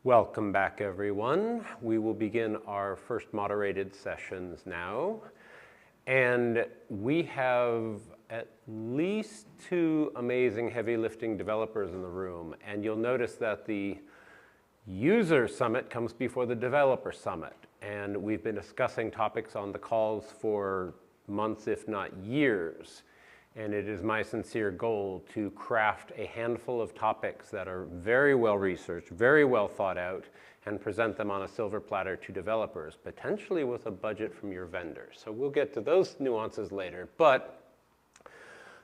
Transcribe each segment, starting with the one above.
Welcome back, everyone. We will begin our first moderated sessions now. And we have at least 2 amazing heavy lifting developers in the room. And you'll notice that the user summit comes before the developer summit. And we've been discussing topics on the calls for months, if not years. And it is my sincere goal to craft a handful of topics that are very well researched, very well thought out, and present them on a silver platter to developers, potentially with a budget from your vendor. So we'll get to those nuances later. But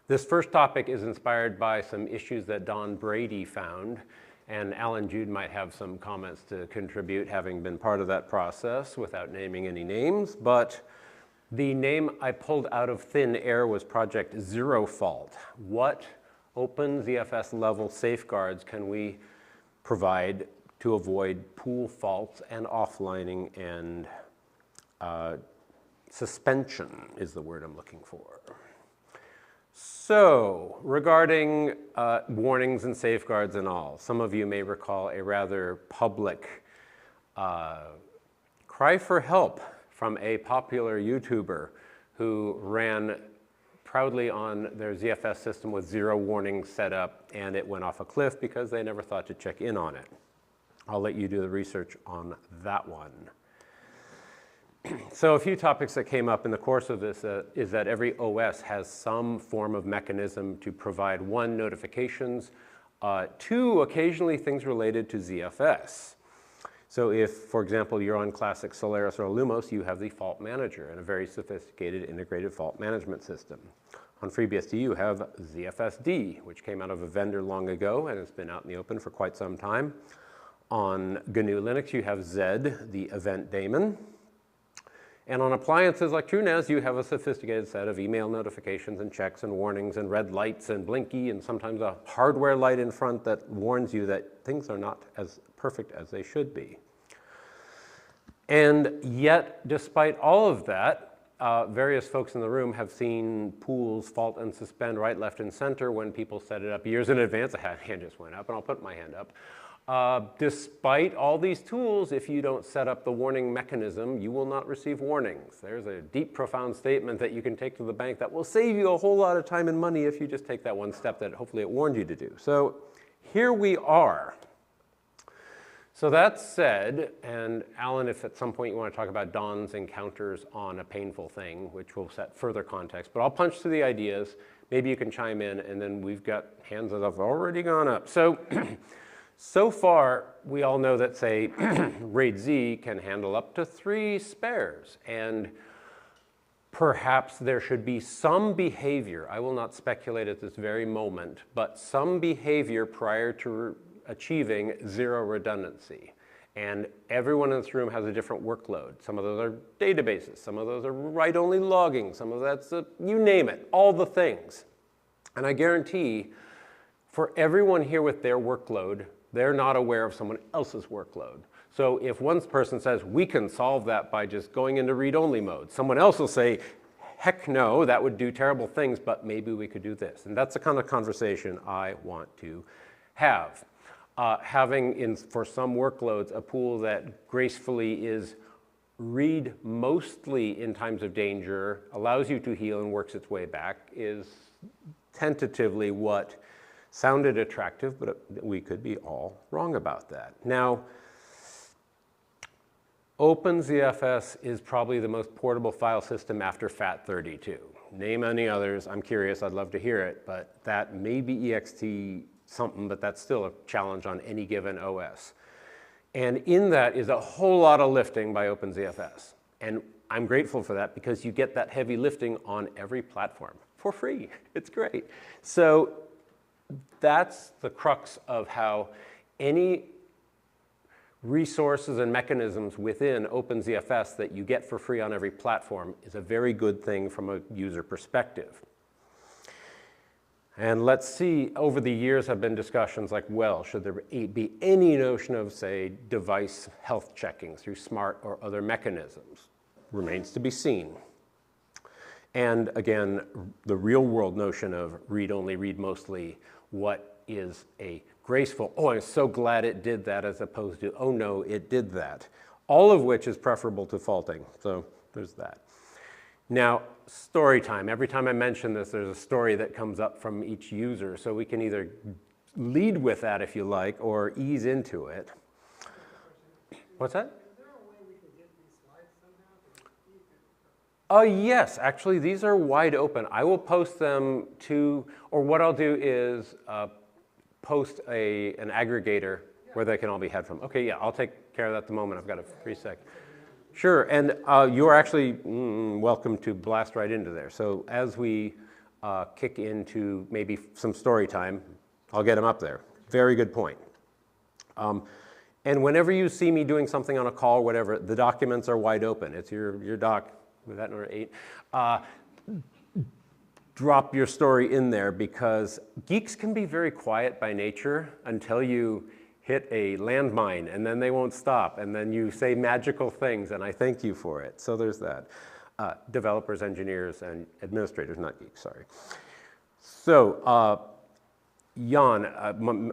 this first topic is inspired by some issues that Don Brady found, and Alan Jude might have some comments to contribute, having been part of that process without naming any names. But the name I pulled out of thin air was Project ZeroFault. What OpenZFS-Level safeguards can we provide to avoid pool faults and offlining and suspension is the word I'm looking for. So, regarding warnings and safeguards and all, some of you may recall a rather public cry for help from a popular YouTuber who ran proudly on their ZFS system with 0 warnings set up, and it went off a cliff because they never thought to check in on it. I'll let you do the research on that one. So a few topics that came up in the course of this is that every OS has some form of mechanism to provide 1, notifications, 2, occasionally things related to ZFS. So if, for example, you're on classic Solaris or Lumos, you have the fault manager and a very sophisticated integrated fault management system. On FreeBSD, you have ZFSD, which came out of a vendor long ago and has been out in the open for quite some time. On GNU Linux, you have Zed, the event daemon. And on appliances like TrueNAS, you have a sophisticated set of email notifications and checks and warnings and red lights and blinky and sometimes a hardware light in front that warns you that things are not as perfect as they should be. And yet, despite all of that, various folks in the room have seen pools fault and suspend right, left, and center when people set it up years in advance. A hand just went up, and I'll put my hand up. Despite all these tools, if you don't set up the warning mechanism, you will not receive warnings. There's a deep, profound statement that you can take to the bank that will save you a whole lot of time and money if you just take that one step that hopefully it warned you to do. So here we are. So that said, and Alan, if at some point you want to talk about Don's encounters on a painful thing, which will set further context, but I'll punch through the ideas. Maybe you can chime in, and then we've got hands that have already gone up. So, so far, we all know that, say, RAID Z can handle up to 3 spares, and perhaps there should be some behavior. I will not speculate at this very moment, but some behavior prior to achieving 0 redundancy. And everyone in this room has a different workload. Some of those are databases, some of those are write-only logging, some of that's, you name it, all the things. And I guarantee for everyone here with their workload, they're not aware of someone else's workload. So if one person says, we can solve that by just going into read-only mode, someone else will say, heck no, that would do terrible things, but maybe we could do this. And that's the kind of conversation I want to have. Having, for some workloads, a pool that gracefully is read mostly in times of danger, allows you to heal and works its way back is tentatively what sounded attractive, but we could be all wrong about that. Now, OpenZFS is probably the most portable file system after FAT32. Name any others, I'm curious, I'd love to hear it, but that may be ext something, but that's still a challenge on any given OS. And in that is a whole lot of lifting by OpenZFS. And I'm grateful for that because you get that heavy lifting on every platform for free. It's great. So that's the crux of how any resources and mechanisms within OpenZFS that you get for free on every platform is a very good thing from a user perspective. And let's see, over the years have been discussions like, well, should there be any notion of, say, device health checking through smart or other mechanisms? Remains to be seen. And again, the real world notion of read only, read mostly, what is a graceful, oh, I'm so glad it did that, as opposed to, oh no, it did that. All of which is preferable to faulting. So there's that. Now, story time. Every time I mention this, there's a story that comes up from each user. So we can either lead with that if you like, or ease into it. What's that? Is there a way we can get these slides somehow? Yes, actually these are wide open. I will post them to, or what I'll do is post an aggregator where they can all be had from. Okay, yeah, I'll take care of that at the moment. I've got a free sec. Sure, and you are actually welcome to blast right into there. So as we kick into maybe some story time, I'll get them up there. Very good point. And whenever you see me doing something on a call or whatever, the documents are wide open. It's your doc, with that number 8. Drop your story in there because geeks can be very quiet by nature until you hit a landmine and then they won't stop and then you say magical things and I thank you for it. So there's that. Developers, engineers, and administrators, not geeks, sorry. So Jan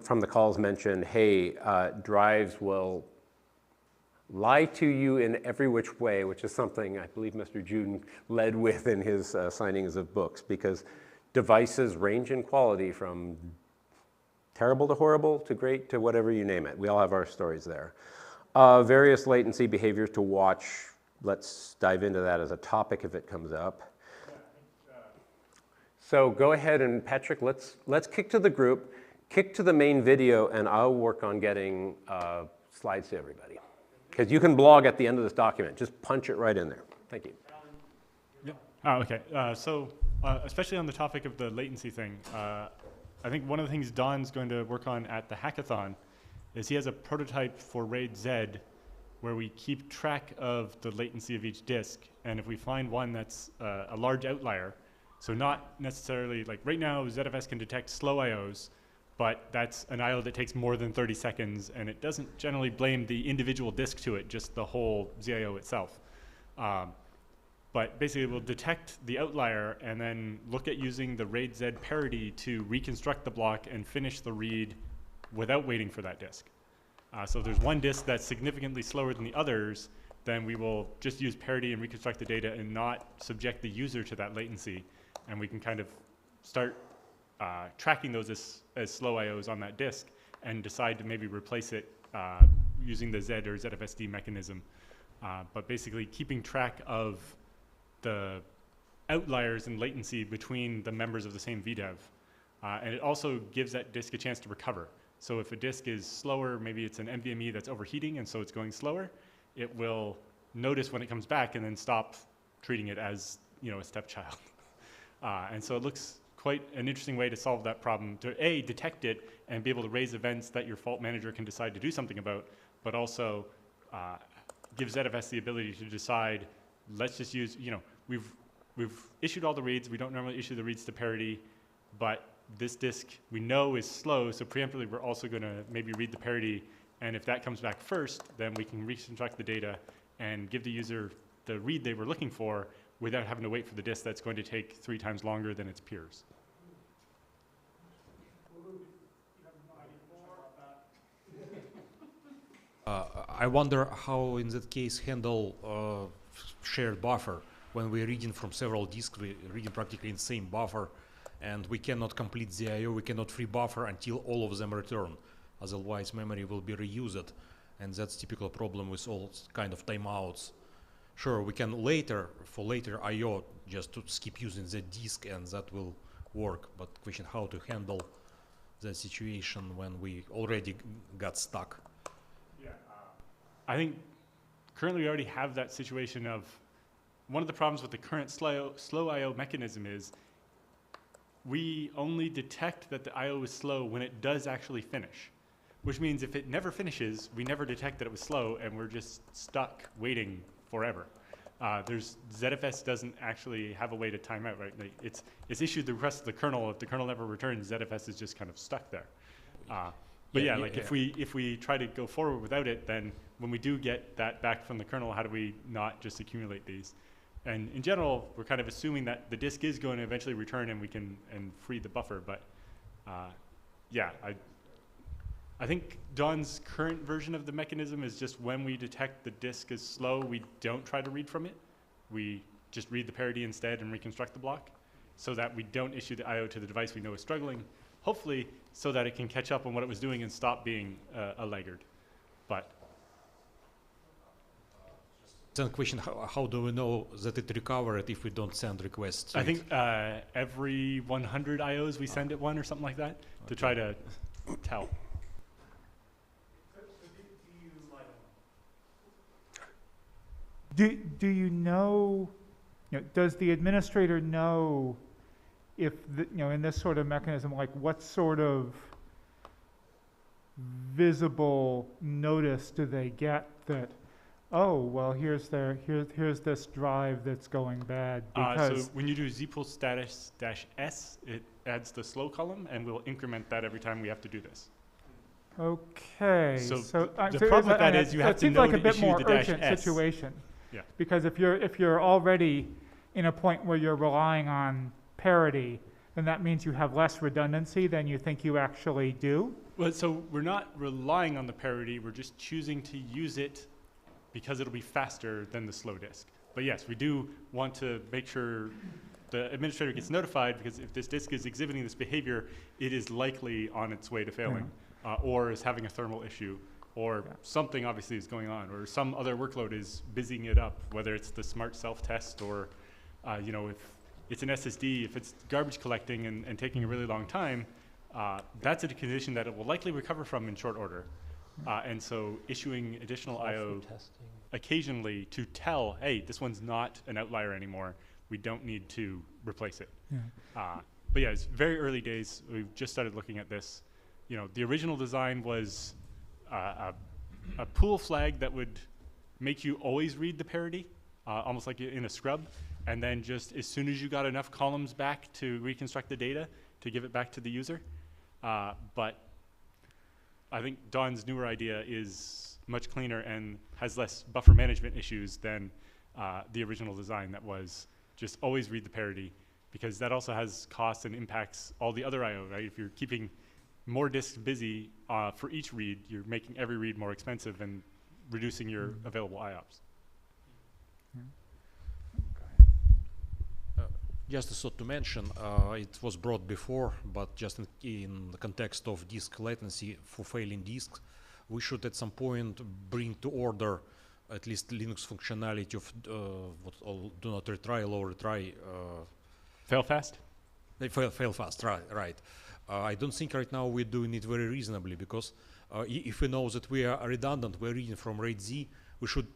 from the calls mentioned, hey, drives will lie to you in every which way, which is something I believe Mr. Juden led with in his signings of books, because devices range in quality from terrible to horrible to great to whatever you name it. We all have our stories there. Various latency behaviors to watch. Let's dive into that as a topic if it comes up. So go ahead and Patrick, let's kick to the group, kick to the main video, and I'll work on getting slides to everybody. Because you can blog at the end of this document. Just punch it right in there. Thank you. Yeah. Oh, okay. Especially on the topic of the latency thing, I think one of the things Don's going to work on at the hackathon is he has a prototype for RAID Z where we keep track of the latency of each disk. And if we find one that's a large outlier, so not necessarily, like right now, ZFS can detect slow IOs, but that's an IO that takes more than 30 seconds, and it doesn't generally blame the individual disk to it, just the whole ZIO itself. But basically, we'll detect the outlier and then look at using the RAID Z parity to reconstruct the block and finish the read without waiting for that disk. So if there's one disk that's significantly slower than the others, then we will just use parity and reconstruct the data and not subject the user to that latency. And we can kind of start tracking those as slow IOs on that disk and decide to maybe replace it using the Z or ZFSD mechanism. But basically keeping track of the outliers in latency between the members of the same VDEV. And it also gives that disk a chance to recover. So if a disk is slower, maybe it's an NVMe that's overheating and so it's going slower, it will notice when it comes back and then stop treating it as, you know, a stepchild. And so it looks quite an interesting way to solve that problem, to A, detect it and be able to raise events that your fault manager can decide to do something about, but also give ZFS the ability to decide, let's just use, you know, we've issued all the reads. We don't normally issue the reads to parity, but this disk we know is slow, so preemptively we're also going to maybe read the parity, and if that comes back first, then we can reconstruct the data and give the user the read they were looking for without having to wait for the disk that's going to take 3 times longer than its peers. I wonder how, in that case, handle shared buffer. When we're reading from several disks, we're reading practically in the same buffer, and we cannot complete the I/O, we cannot free buffer until all of them return. Otherwise, memory will be reused, and that's typical problem with all kind of timeouts. Sure, we can later, for later I/O, just to skip using the disk, and that will work. But question how to handle that situation when we already got stuck. Yeah, I think currently we already have that situation of one of the problems with the current slow I/O mechanism is we only detect that the I/O is slow when it does actually finish, which means if it never finishes, we never detect that it was slow, and we're just stuck waiting forever. ZFS doesn't actually have a way to time out, right? Like it's issued the request to the kernel. If the kernel never returns, ZFS is just kind of stuck there. But yeah, if we try to go forward without it, then when we do get that back from the kernel, how do we not just accumulate these? And in general, we're kind of assuming that the disk is going to eventually return and we can free the buffer. But yeah, I think Dawn's current version of the mechanism is just when we detect the disk is slow, we don't try to read from it. We just read the parity instead and reconstruct the block so that we don't issue the I/O to the device we know is struggling, hopefully so that it can catch up on what it was doing and stop being a laggard. But Then question, how do we know that it recovered if we don't send requests? I think every 100 IOs we send it one or something like that to try to tell. Do you know, does the administrator know if, in this sort of mechanism, like what sort of visible notice do they get that, oh, well, here's this drive that's going bad? Because So when you do zpool status -s, it adds the slow column, and we'll increment that every time we have to do this. okay, So the so problem with that is you have it to seems know like a to bit issue more the dash urgent S. situation. Yeah. Because if you're already in a point where you're relying on parity, then that means you have less redundancy than you think you actually do. Well, so we're not relying on the parity, we're just choosing to use it because it'll be faster than the slow disk. But yes, we do want to make sure the administrator gets notified, because if this disk is exhibiting this behavior, it is likely on its way to failing, or is having a thermal issue, or something obviously is going on, or some other workload is busying it up, whether it's the smart self-test or, if it's an SSD, if it's garbage collecting and taking a really long time, that's a condition that it will likely recover from in short order. And so issuing additional I/O occasionally to tell, hey, this one's not an outlier anymore, we don't need to replace it. But yeah, it's very early days. We've just started looking at this. The original design was a pool flag that would make you always read the parity, almost like in a scrub, and then just as soon as you got enough columns back to reconstruct the data, to give it back to the user. But I think Dawn's newer idea is much cleaner and has less buffer management issues than the original design that was just always read the parity, because that also has costs and impacts all the other I/O, right? If you're keeping more disks busy for each read, you're making every read more expensive and reducing your available IOPS. Just a thought to mention, it was brought before, but just in the context of disk latency for failing disks, we should at some point bring to order at least Linux functionality of do not retry, low retry. Fail fast? Fail fast, right. I don't think right now we're doing it very reasonably, because if we know that we are redundant, we're reading from RAID Z, we should,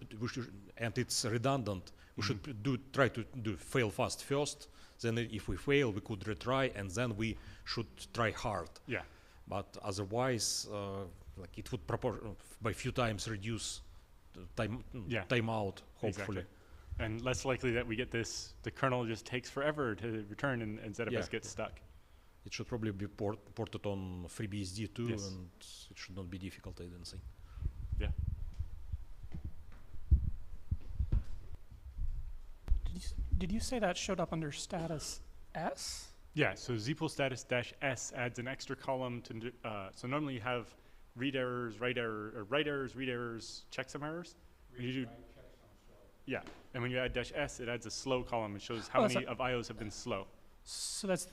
and it's redundant, we should try to do fail fast first. Then if we fail, we could retry, and then we should try hard. Yeah. But otherwise, like it would by few times reduce timeout, hopefully. Exactly. And less likely that we get this, the kernel just takes forever to return and ZFS gets stuck. It should probably be ported on FreeBSD too, Yes. and it should not be difficult, I don't think. Yeah. Did you say that showed up under status S? Yeah, so zpool status -s adds an extra column to, so normally you have read errors, write errors, read errors, checksum errors. When you do, yeah, and when you add -s, it adds a slow column. It shows how many of IOs have been slow. So that's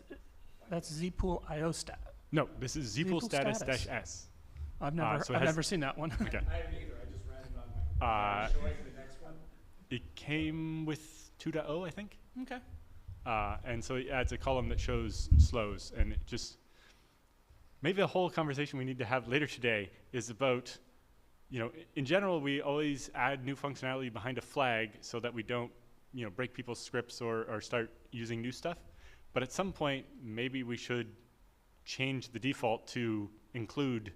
zpool IO stat. No, this is zpool zpool status status. -s. I've never so it I've has- never seen that one. Okay. I haven't either, I just ran it on my, showing the next one. It came with 2.0, I think. Okay. And so it adds a column that shows slows, and it just, maybe the whole conversation we need to have later today is about, in general, we always add new functionality behind a flag so that we don't, break people's scripts or start using new stuff. But at some point, maybe we should change the default to include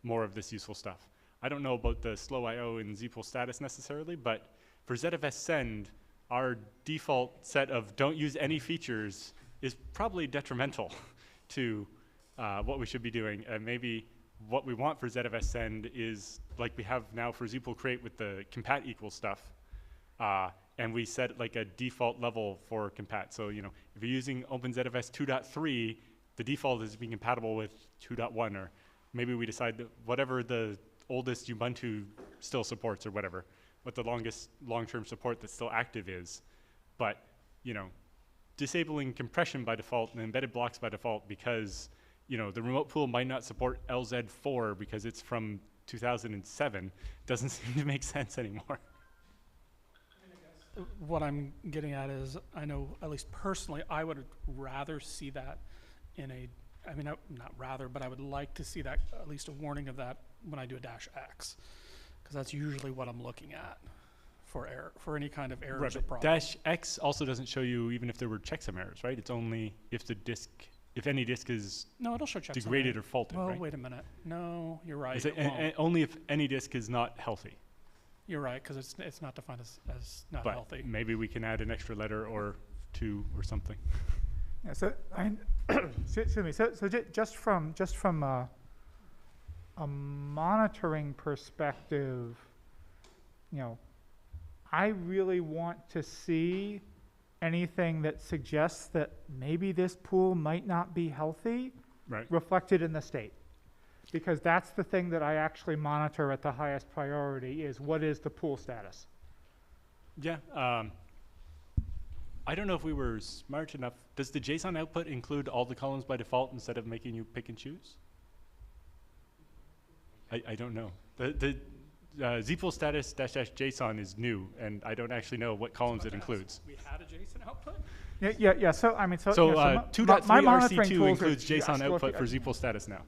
more of this useful stuff. I don't know about the slow I/O in zpool status necessarily, but for ZFS send, our default set of don't use any features is probably detrimental to what we should be doing. And maybe what we want for ZFS send is like we have now for zpool create with the compat equal stuff, and we set like a default level for compat. So, you know, if you're using OpenZFS 2.3, the default is being compatible with 2.1, or maybe we decide that whatever the oldest Ubuntu still supports or whatever, what the longest long-term support that's still active is. But, you know, disabling compression by default and embedded blocks by default because, you know, the remote pool might not support LZ4 because it's from 2007 doesn't seem to make sense anymore. What I'm getting at is, I know, at least personally, I would rather see that in a, I mean, not rather, but I would like to see that, at least a warning of that when I do a -X, because that's usually what I'm looking at for error, for any kind of errors or problems. -X also doesn't show you even if there were checksum errors, right? It's only if the disk, if any disk is No, it'll show checksum degraded error. or faulted, Well, right? wait a minute. No, you're right. Is it, It won't. only if any disk is not healthy. You're right, because it's not defined as not But healthy. maybe we can add an extra letter or two or something. Yeah, so, excuse me, so just from a monitoring perspective, you know, I really want to see anything that suggests that maybe this pool might not be healthy Right. reflected in the state. Because that's the thing that I actually monitor at the highest priority is what is the pool status? Yeah. I don't know if we were smart enough. Does the JSON output include all the columns by default instead of making you pick and choose? I don't know. The zpool status --JSON is new, and I don't actually know what columns it includes. We had a JSON output? Yeah, so, I mean, so. So yeah, 2.3 my monitoring RC2 tools are includes JSON just output looking- for zpool status now.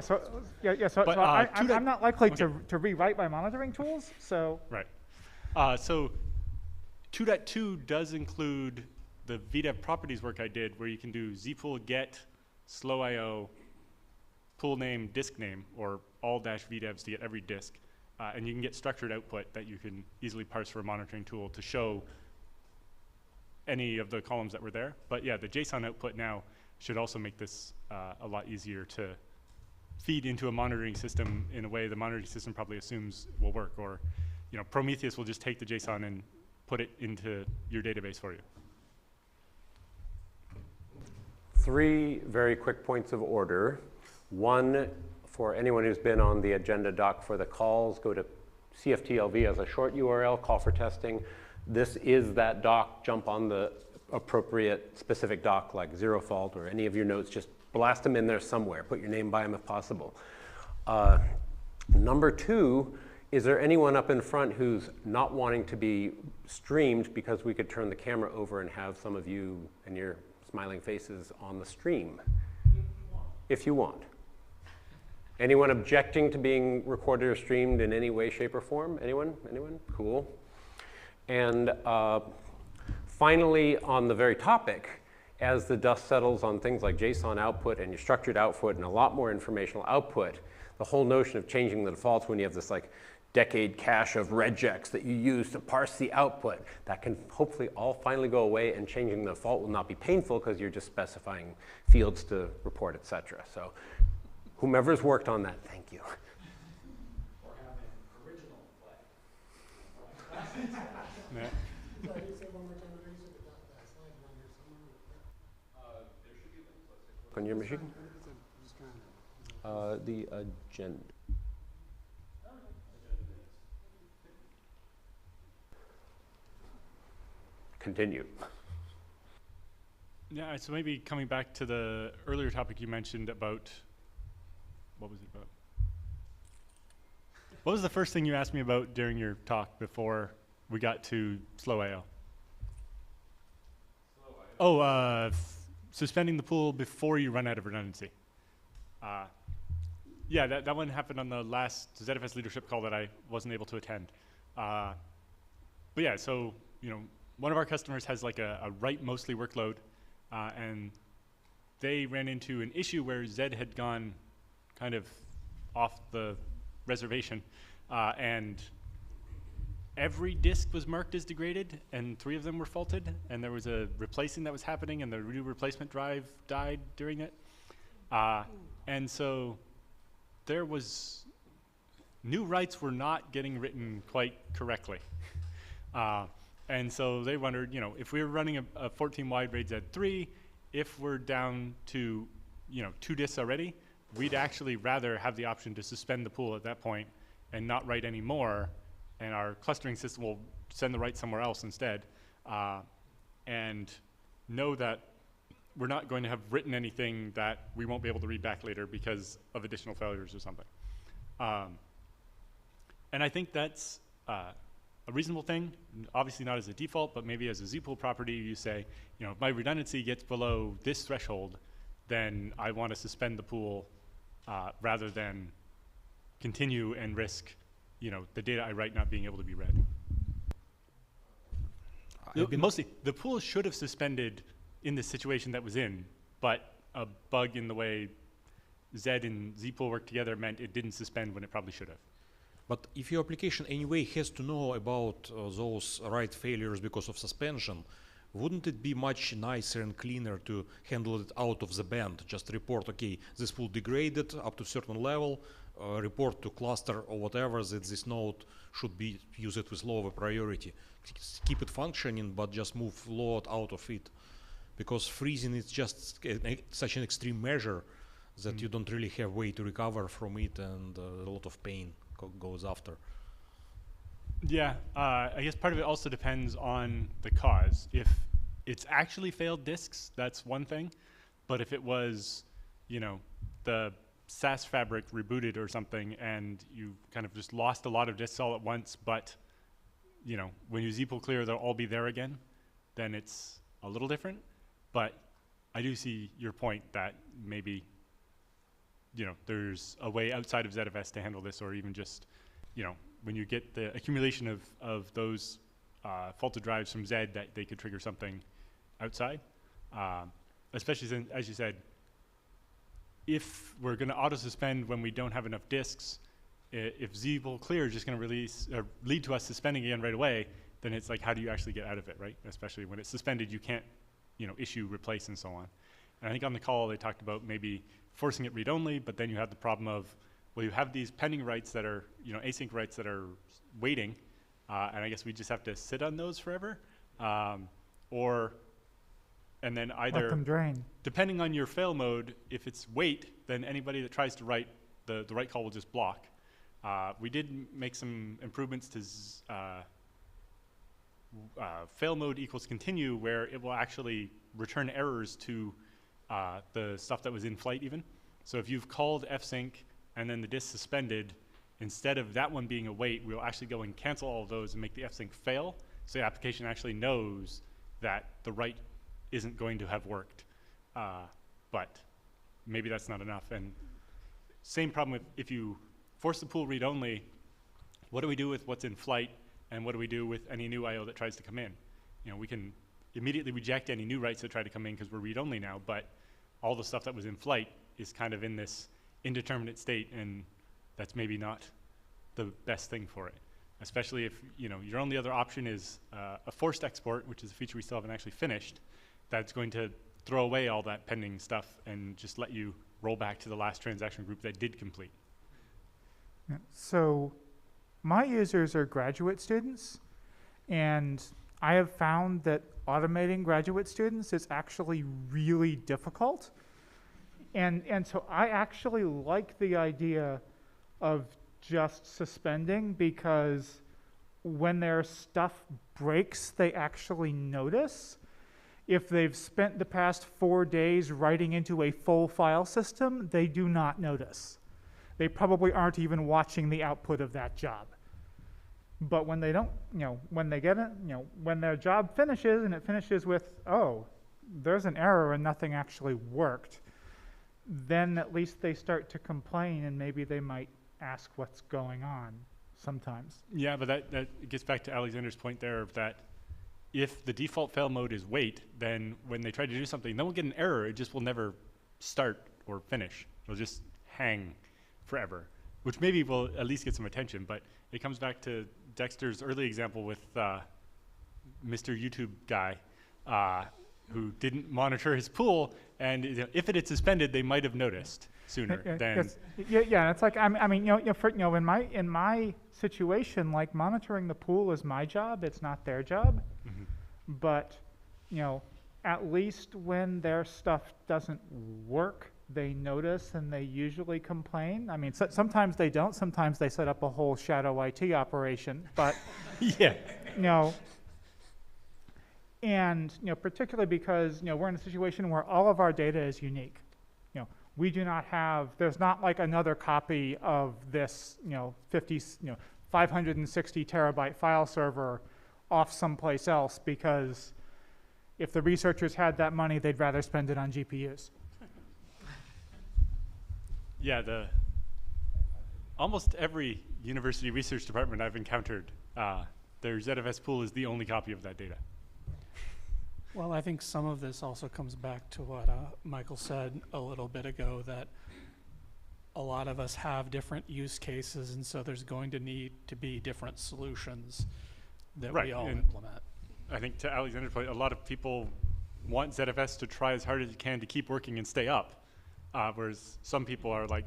So But, I'm not likely to rewrite my monitoring tools, so. Right. So 2.2 does include the VDEV properties work I did where you can do zpool get slow IO pool name disk name or all -VDEVs to get every disk. And you can get structured output that you can easily parse for a monitoring tool to show any of the columns that were there. But yeah, the JSON output now should also make this a lot easier to feed into a monitoring system in a way the monitoring system probably assumes will work. Or, you know, Prometheus will just take the JSON and put it into your database for you. 3 very quick points of order. One, for anyone who's been on the agenda doc for the calls, go to CFTLV as a short URL, call for testing. This is that doc. Jump on the appropriate specific doc like ZeroFault or any of your notes. Just blast them in there somewhere. Put your name by them if possible. Number 2, is there anyone up in front who's not wanting to be streamed because we could turn the camera over and have some of you and your smiling faces on the stream? If you want. Anyone objecting to being recorded or streamed in any way, shape, or form? Anyone? Anyone? Cool. And finally, on the very topic, as the dust settles on things like JSON output and your structured output and a lot more informational output, the whole notion of changing the defaults when you have this like decade cache of regex that you use to parse the output, that can hopefully all finally go away, and changing the default will not be painful because you're just specifying fields to report, etc. So whomever's worked on that, thank you. Or have an original flag. Yeah. On your machine? The agenda. Continue. Yeah, so maybe coming back to the earlier topic you mentioned about, what was it about? What was the first thing you asked me about during your talk before we got to slow IO? Suspending the pool before you run out of redundancy. Yeah, that one happened on the last ZFS leadership call that I wasn't able to attend. But yeah, so, you know, one of our customers has like a write mostly workload, and they ran into an issue where Z had gone kind of off the reservation, and every disk was marked as degraded, and 3 of them were faulted, and there was a replacing that was happening, and the new replacement drive died during it. And so there was, new writes were not getting written quite correctly. And so they wondered, if we were running a 14 wide RAID Z3, if we're down to, 2 disks already, we'd actually rather have the option to suspend the pool at that point and not write any more, and our clustering system will send the write somewhere else instead, and know that we're not going to have written anything that we won't be able to read back later because of additional failures or something. And I think that's a reasonable thing, obviously not as a default, but maybe as a zpool property, you say, if my redundancy gets below this threshold, then I want to suspend the pool rather than continue and risk, the data I write not being able to be read. Mostly, the pool should have suspended in the situation that was in, but a bug in the way Z and zpool work together meant it didn't suspend when it probably should have. But if your application anyway has to know about those write failures because of suspension, wouldn't it be much nicer and cleaner to handle it out of the band? Just report, okay, this pool degraded up to a certain level, report to cluster or whatever that this node should be used with lower priority. Keep it functioning, but just move load out of it. Because freezing is just such an extreme measure that you don't really have way to recover from it, and a lot of pain goes after. Yeah, I guess part of it also depends on the cause. If it's actually failed disks, that's one thing. But if it was, the SAS fabric rebooted or something, and you kind of just lost a lot of disks all at once, but, when you zpool clear, they'll all be there again, then it's a little different. But I do see your point that maybe, there's a way outside of ZFS to handle this, or even just, when you get the accumulation of those faulted drives from Z, that they could trigger something outside. Especially since, as you said, if we're going to auto-suspend when we don't have enough disks, if zpool clear is just going to lead to us suspending again right away, then it's like, how do you actually get out of it, right? Especially when it's suspended, you can't, issue, replace, and so on. And I think on the call they talked about maybe forcing it read-only, but then you have the problem of, well, you have these pending writes that are, async writes that are waiting, and I guess we just have to sit on those forever, and then either Let them drain. Depending on your fail mode, if it's wait, then anybody that tries to write, the write call will just block. We did make some improvements to fail mode equals continue, where it will actually return errors to the stuff that was in flight even. So if you've called fsync and then the disk suspended, instead of that one being a wait, we'll actually go and cancel all of those and make the fsync fail, so the application actually knows that the write isn't going to have worked. But maybe that's not enough. And same problem with if you force the pool read-only, what do we do with what's in flight, and what do we do with any new I/O that tries to come in? We can immediately reject any new writes that try to come in because we're read-only now, but all the stuff that was in flight is kind of in this indeterminate state, and that's maybe not the best thing for it. Especially if your only other option is a forced export, which is a feature we still haven't actually finished, that's going to throw away all that pending stuff and just let you roll back to the last transaction group that did complete. Yeah. So my users are graduate students, and I have found that automating graduate students is actually really difficult. And so I actually like the idea of just suspending, because when their stuff breaks, they actually notice. If they've spent the past 4 days writing into a full file system, they do not notice. They probably aren't even watching the output of that job. But when they don't, when they get it, when their job finishes and it finishes with, oh, there's an error and nothing actually worked, then at least they start to complain, and maybe they might ask what's going on sometimes. Yeah, but that gets back to Alexander's point there of that if the default fail mode is wait, then when they try to do something, they won't get an error. It just will never start or finish. It'll just hang forever, which maybe will at least get some attention. But it comes back to Dexter's early example with Mr. YouTube guy who didn't monitor his pool, And if it had suspended, they might have noticed sooner than. Yeah, it's like, I mean, in my situation, like, monitoring the pool is my job, it's not their job. Mhm. But, at least when their stuff doesn't work, they notice and they usually complain. I mean, sometimes they don't, sometimes they set up a whole shadow IT operation, but, Yeah. And particularly because we're in a situation where all of our data is unique. We do not have. There's not like another copy of this 560 terabyte file server off someplace else, because if the researchers had that money, they'd rather spend it on GPUs. Yeah, almost every university research department I've encountered, their ZFS pool is the only copy of that data. Well, I think some of this also comes back to what Michael said a little bit ago, that a lot of us have different use cases, and so there's going to need to be different solutions that Right, we all and implement. I think to Alexander's point, a lot of people want ZFS to try as hard as it can to keep working and stay up, whereas some people are like,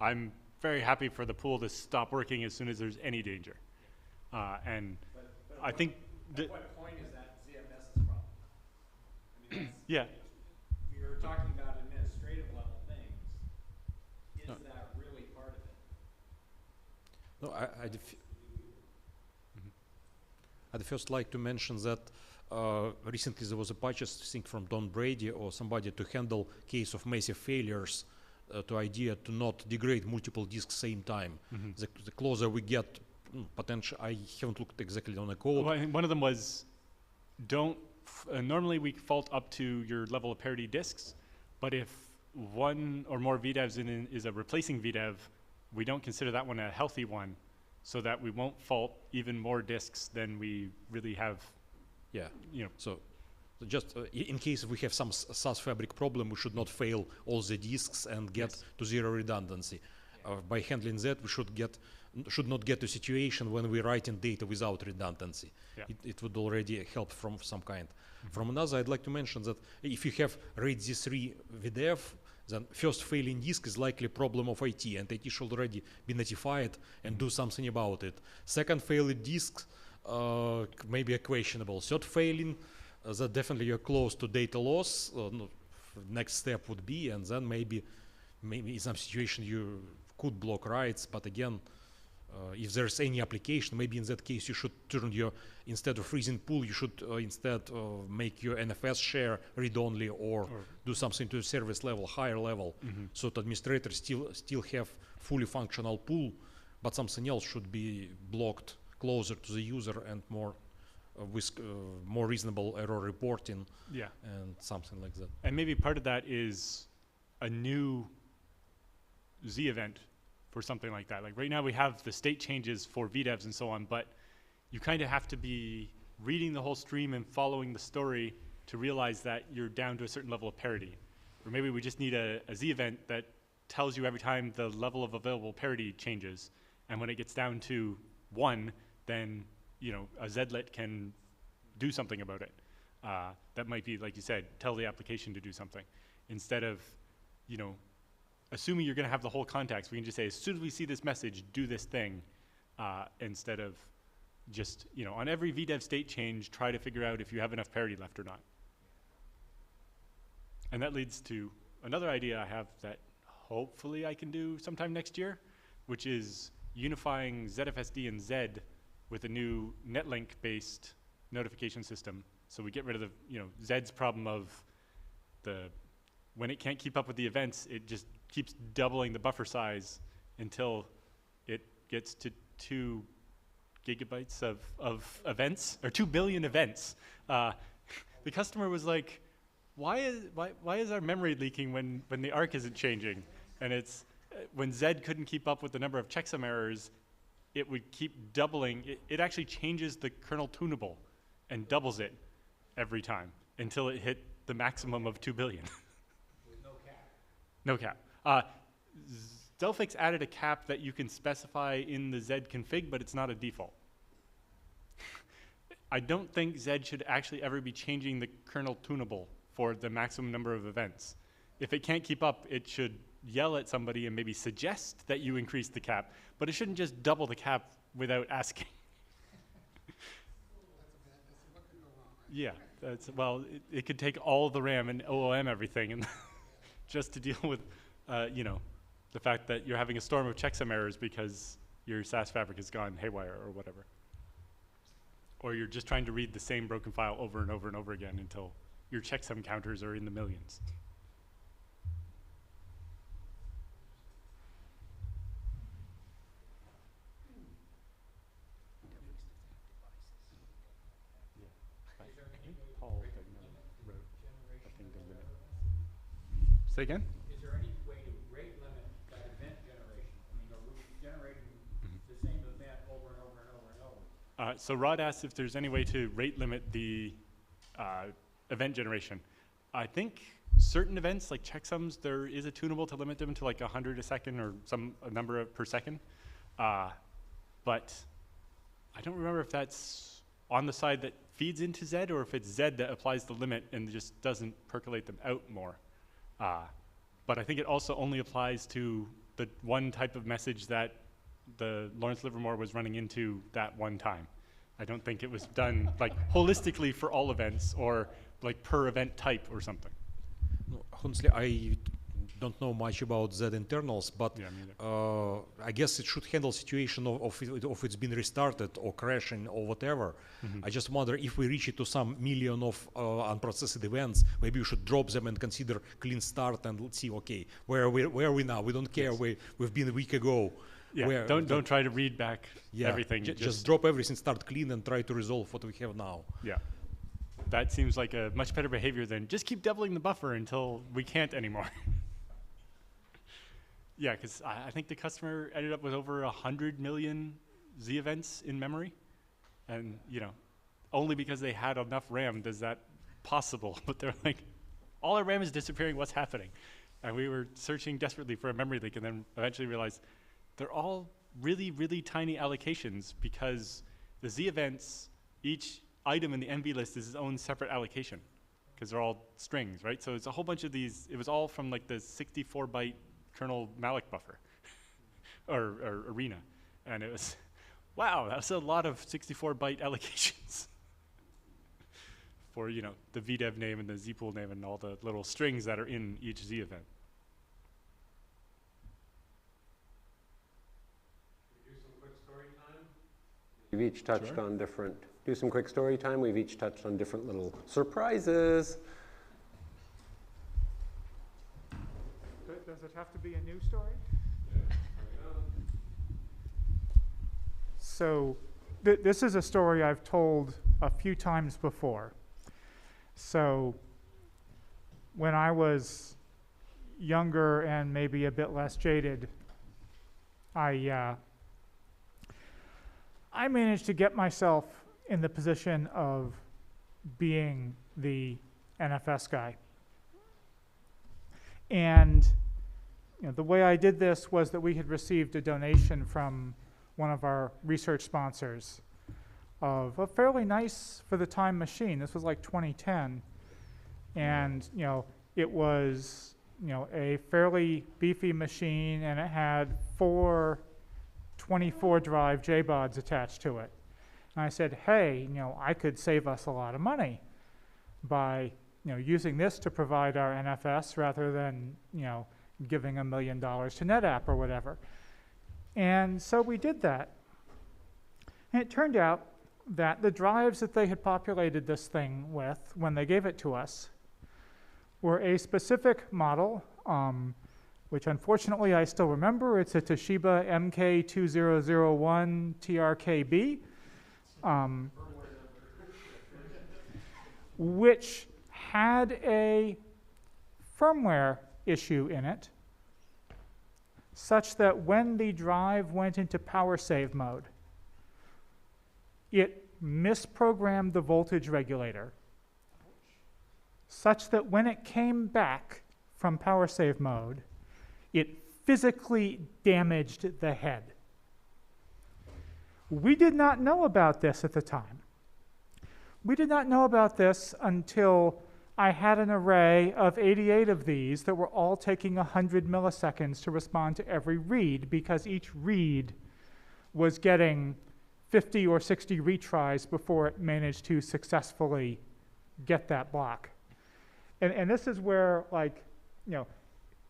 I'm very happy for the pool to stop working as soon as there's any danger. And I think At what point is that ZFS's problem? I mean, yeah. we were talking about administrative level things. Is that really part of it? No, I'd first like to mention that recently there was a patch, I think from Don Brady or somebody, to handle case of massive failures, to idea to not degrade multiple disks same time. Mm-hmm. The closer we get, potential. I haven't looked exactly on the code. Well, I think one of them was, normally we fault up to your level of parity disks, but if one or more VDEVs is a replacing VDEV, we don't consider that one a healthy one, so that we won't fault even more disks than we really have. Yeah. So just in case we have some SAS fabric problem, we should not fail all the disks and get to zero redundancy. By handling that, we should not get to a situation when we're writing data without redundancy. Yeah. It would already help from some kind. From another, I'd like to mention that if you have RAID Z3 VDEV, then first failing disk is likely a problem of IT, and IT should already be notified and do something about it. Second failing disk maybe a questionable. Third failing, that definitely you're close to data loss. Next step would be, and then maybe in some situation you could block writes, but again, if there's any application, maybe in that case you should turn instead of freezing pool, you should instead make your NFS share read-only or do something to service level, higher level, so that administrators still have fully functional pool, but something else should be blocked closer to the user and more with more reasonable error reporting, and something like that. And maybe part of that is a new Z event for something like that. Like right now we have the state changes for VDEVs and so on, but you kind of have to be reading the whole stream and following the story to realize that you're down to a certain level of parity. Or maybe we just need a Z event that tells you every time the level of available parity changes, and when it gets down to 1, then a Zlet can do something about it. That might be, like you said, tell the application to do something. Instead of, assuming you're going to have the whole context, we can just say, as soon as we see this message, do this thing, instead of just, on every VDEV state change, try to figure out if you have enough parity left or not. And that leads to another idea I have that hopefully I can do sometime next year, which is unifying ZFSD and Z with a new netlink-based notification system. So we get rid of the, Z's problem of when it can't keep up with the events, it just keeps doubling the buffer size until it gets to 2 gigabytes of events, or 2 billion events. The customer was like, why is our memory leaking when the ARC isn't changing? And it's, when Z couldn't keep up with the number of checksum errors, it would keep doubling. It actually changes the kernel tunable and doubles it every time until it hit the maximum of 2 billion. With no cap. No cap. Delphix added a cap that you can specify in the Z config, but it's not a default. I don't think Z should actually ever be changing the kernel tunable for the maximum number of events. If it can't keep up, it should yell at somebody and maybe suggest that you increase the cap, but it shouldn't just double the cap without asking. Yeah, well, it could take all the RAM and OOM everything and just to deal with, you know, the fact that you're having a storm of checksum errors because your SAS fabric has gone haywire or whatever. Or you're just trying to read the same broken file over and over and over again until your checksum counters are in the millions. Say again? Is there any way to rate limit that event generation? I mean, are we generating the same event over and over and over and over? So Rod asked if there's any way to rate limit the event generation. I think certain events like checksums, there is a tunable to limit them to like 100 a second or a number per second. But I don't remember if that's on the side that feeds into Z or if it's Z that applies the limit and just doesn't percolate them out more. But I think it also only applies to the one type of message that the Lawrence Livermore was running into that one time. I don't think it was done like holistically for all events or like per event type or something. No, honestly, I don't know much about Z internals, but Yeah, me neither. I guess it should handle situation of it's been restarted or crashing or whatever. I just wonder if we reach it to some million of unprocessed events, maybe we should drop them and consider clean start and let's see, okay, where are we now? We don't care. Yes. We've been a week ago. Yeah, don't try to read back everything. Just drop everything, start clean, and try to resolve what we have now. Yeah, that seems like a much better behavior than just keep doubling the buffer until we can't anymore. Yeah, because I think the customer ended up with over 100 million Z events in memory, and you know, only because they had enough RAM does that possible. But they're like, all our RAM is disappearing. What's happening? And we were searching desperately for a memory leak, and then eventually realized they're all really, really tiny allocations because the Z events, each item in the MV list is its own separate allocation because they're all strings, right? So it's a whole bunch of these. It was all from like the 64-byte kernel malloc buffer or arena. And it was, wow, that's a lot of 64-byte allocations for, you know, the VDEV name and the zpool name and all the little strings that are in each Z event. We've each touched on different, do some quick story time. We've each touched on different little surprises. Does it have to be a new story? So this is a story I've told a few times before. So when I was younger and maybe a bit less jaded, I managed to get myself in the position of being the NFS guy. And you know, the way I did this was that we had received a donation from one of our research sponsors of a fairly nice, for the time, machine. This was like 2010. And you know, it was a fairly beefy machine, and it had 4 24-drive JBODs attached to it. And I said, hey, I could save us a lot of money by using this to provide our NFS rather than giving $1 million to NetApp or whatever. And so we did that. And it turned out that the drives that they had populated this thing with when they gave it to us were a specific model, which unfortunately I still remember. It's a Toshiba MK2001 TRKB, which had a firmware issue in it, such that when the drive went into power save mode, it misprogrammed the voltage regulator, such that when it came back from power save mode, it physically damaged the head. We did not know about this at the time. We did not know about this until I had an array of 88 of these that were all taking 100 milliseconds to respond to every read, because each read was getting 50 or 60 retries before it managed to successfully get that block. And this is where, like,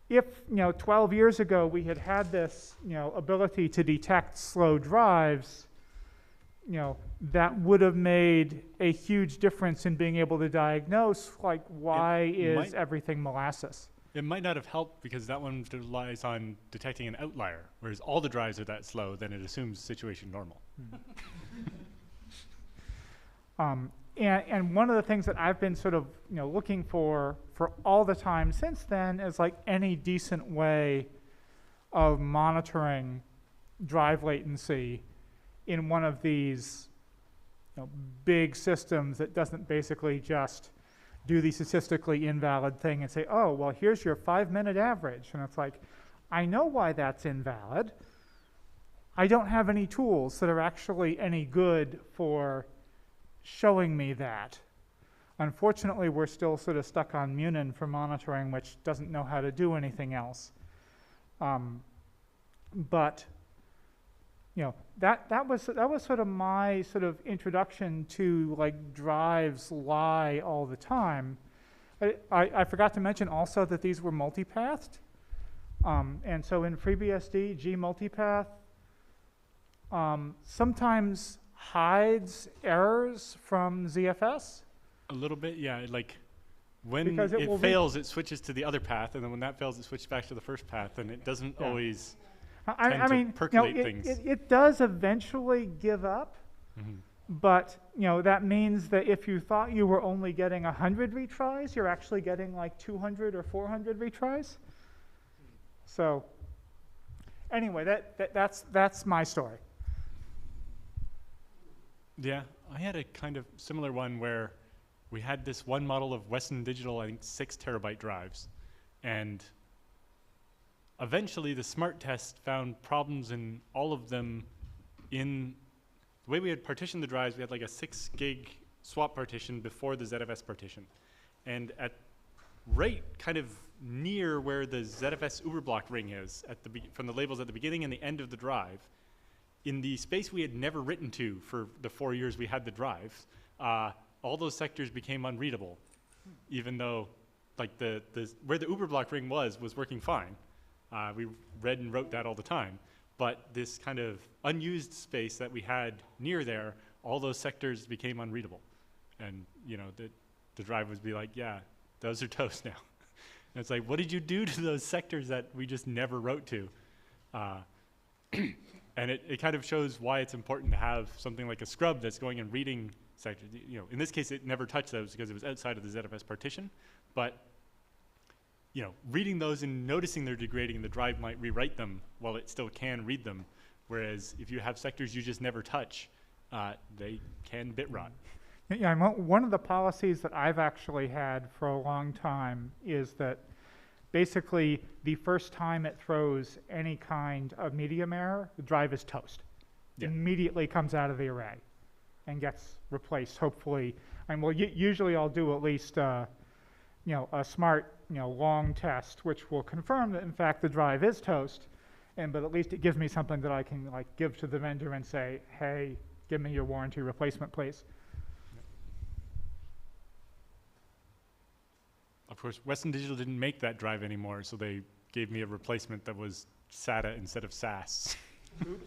if 12 years ago we had this ability to detect slow drives, that would have made a huge difference in being able to diagnose, like, why is everything molasses. It might not have helped because that one relies on detecting an outlier, whereas all the drives are that slow, then it assumes situation normal. And one of the things that I've been sort of looking for all the time since then is like any decent way of monitoring drive latency in one of these big systems that doesn't basically just do the statistically invalid thing and say, oh, well, here's your 5-minute average. And it's like, I know why that's invalid. I don't have any tools that are actually any good for showing me that. Unfortunately, we're still sort of stuck on Munin for monitoring, which doesn't know how to do anything else. But that was sort of my sort of introduction to like drives lie all the time. I forgot to mention also that these were multipathed, and so in FreeBSD, G multipath sometimes hides errors from ZFS. A little bit, yeah. Like when Because it it fails, it switches to the other path, and then when that fails, it switches back to the first path, and it doesn't always I mean, percolate things. It does eventually give up, but that means that if you thought you were only getting 100 retries, you're actually getting like 200 or 400 retries. So anyway, that's my story. Yeah, I had a kind of similar one where we had this one model of Western Digital, I think 6 terabyte drives, and eventually the smart test found problems in all of them. In the way we had partitioned the drives, we had like a 6 gig swap partition before the ZFS partition. And at right kind of near where the ZFS Uberblock ring is, from the labels at the beginning and the end of the drive, in the space we had never written to for the 4 years we had the drives, all those sectors became unreadable, even though like where the Uberblock ring was working fine. We read and wrote that all the time. But this kind of unused space that we had near there, all those sectors became unreadable. And the drive would be like, yeah, those are toast now. And it's like, what did you do to those sectors that we just never wrote to? And it kind of shows why it's important to have something like a scrub that's going and reading sectors. In this case, it never touched those because it was outside of the ZFS partition. But reading those and noticing they're degrading, the drive might rewrite them while it still can read them. Whereas if you have sectors you just never touch, they can bit rot. Yeah, one of the policies that I've actually had for a long time is that basically the first time it throws any kind of medium error, the drive is toast. Yeah. Immediately comes out of the array and gets replaced, hopefully. And usually I'll do at least a smart long test which will confirm that in fact the drive is toast, but at least it gives me something that I can like give to the vendor and say, hey, give me your warranty replacement, please. Of course, Western Digital didn't make that drive anymore, so they gave me a replacement that was SATA instead of SAS. Oops.